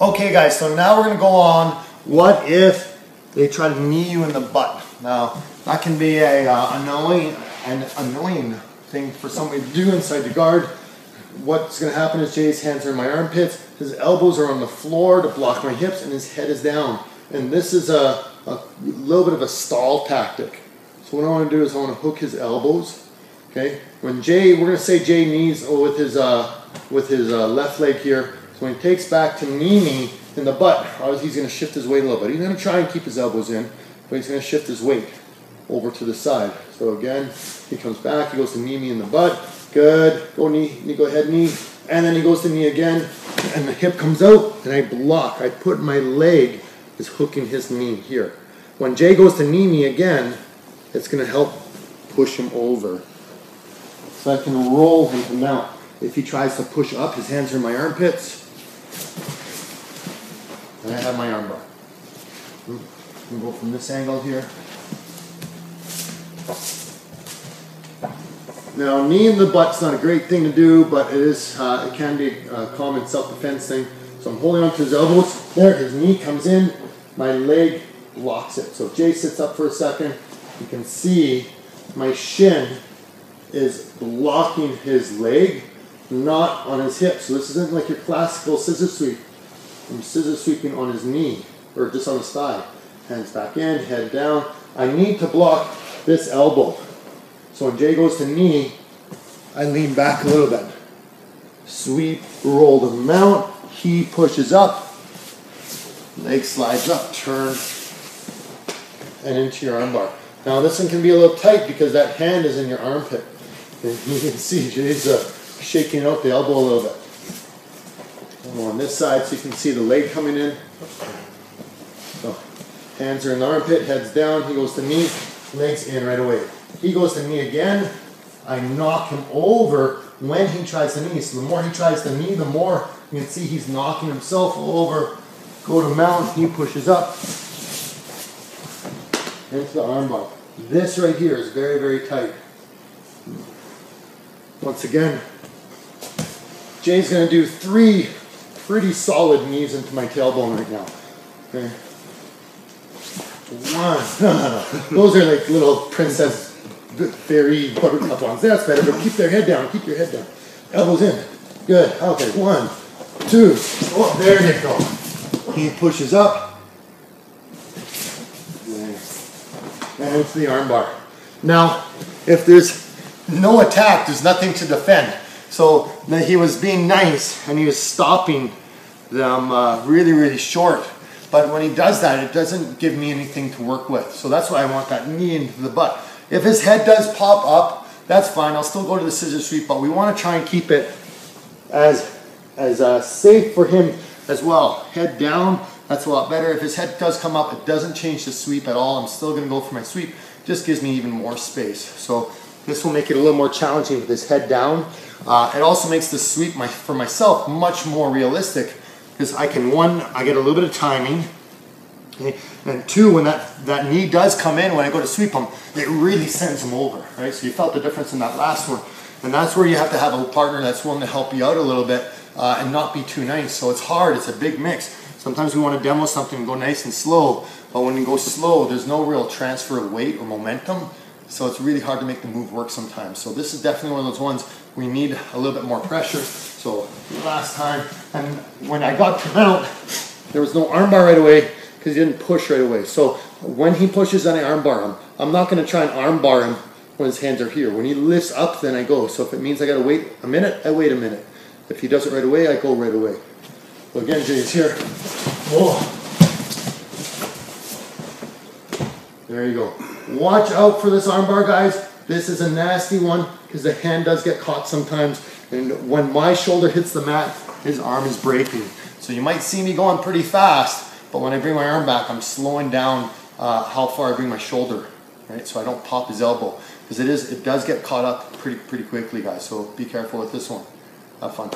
Okay guys, so now we're going to go on what if they try to knee you in the butt. Now that can be a annoying thing for somebody to do inside the guard. What's going to happen is Jay's hands are in my armpits, his elbows are on the floor to block my hips, and his head is down. And this is a little bit of a stall tactic. So what I want to do is I want to hook his elbows. Okay, when Jay, we're going to say Jay knees with his left leg here. So when he takes back to knee me in the butt, obviously he's going to shift his weight a little bit. He's going to try and keep his elbows in, but he's going to shift his weight over to the side. So again, he comes back, he goes to knee me in the butt. Good. Go knee, go ahead knee. And then he goes to knee again, and the hip comes out, and I block. I put my leg is hooking his knee here. When Jay goes to knee me again, it's going to help push him over. So I can roll him out. If he tries to push up, his hands are in my armpits. And I have my arm bar. We'll go from this angle here. Now, knee in the butt's not a great thing to do, but it is. It can be a common self-defense thing. So I'm holding on to his elbows. There, his knee comes in. My leg blocks it. So if Jay sits up for a second, you can see my shin is blocking his leg, not on his hip. So this isn't like your classical scissor sweep. I'm scissor sweeping on his knee, or just on his thigh. Hands back in, head down. I need to block this elbow. So when Jay goes to knee, I lean back a little bit. Sweep, roll the mount. He pushes up. Leg slides up, turn, and into your armbar. Now this one can be a little tight because that hand is in your armpit. And you can see Jay's shaking out the elbow a little bit. On this side, so you can see the leg coming in. So hands are in the armpit, head's down. He goes to knee, legs in right away. He goes to knee again. I knock him over when he tries to knee. So the more he tries to knee, the more you can see he's knocking himself over. Go to mount, he pushes up into the armbar. This right here is very, very tight. Once again, Jay's going to do 3 pretty solid knees into my tailbone right now. Okay. 1. Those are like little princess fairy buttercup ones. That's better, but keep their head down. Keep your head down. Elbows in. Good. Okay. 1, 2. Oh, there you go. He pushes up. And into the armbar. Now, if there's no attack, there's nothing to defend. So he was being nice and he was stopping them really, really short. But when he does that, it doesn't give me anything to work with. So that's why I want that knee into the butt. If his head does pop up, that's fine. I'll still go to the scissor sweep, but we want to try and keep it as safe for him as well. Head down, that's a lot better. If his head does come up, it doesn't change the sweep at all. I'm still going to go for my sweep. Just gives me even more space. So this will make it a little more challenging with his head down. It also makes the sweep for myself much more realistic because I get a little bit of timing. Okay? And 2, when that knee does come in, when I go to sweep him, it really sends him over, right? So you felt the difference in that last one. And that's where you have to have a partner that's willing to help you out a little bit and not be too nice. So it's hard, it's a big mix. Sometimes we want to demo something and go nice and slow, but when you go slow, there's no real transfer of weight or momentum. So it's really hard to make the move work sometimes. So this is definitely one of those ones we need a little bit more pressure. So last time, and when I got to mount, there was no armbar right away because he didn't push right away. So when he pushes, then I armbar him. I'm not going to try and armbar him when his hands are here. When he lifts up, then I go. So if it means I got to wait a minute, I wait a minute. If he does it right away, I go right away. So again, Jay's here. Whoa. There you go. Watch out for this armbar, guys. This is a nasty one because the hand does get caught sometimes. And when my shoulder hits the mat, his arm is breaking. So you might see me going pretty fast, but when I bring my arm back, I'm slowing down how far I bring my shoulder, right? So I don't pop his elbow because it does get caught up pretty quickly, guys. So be careful with this one. Have fun.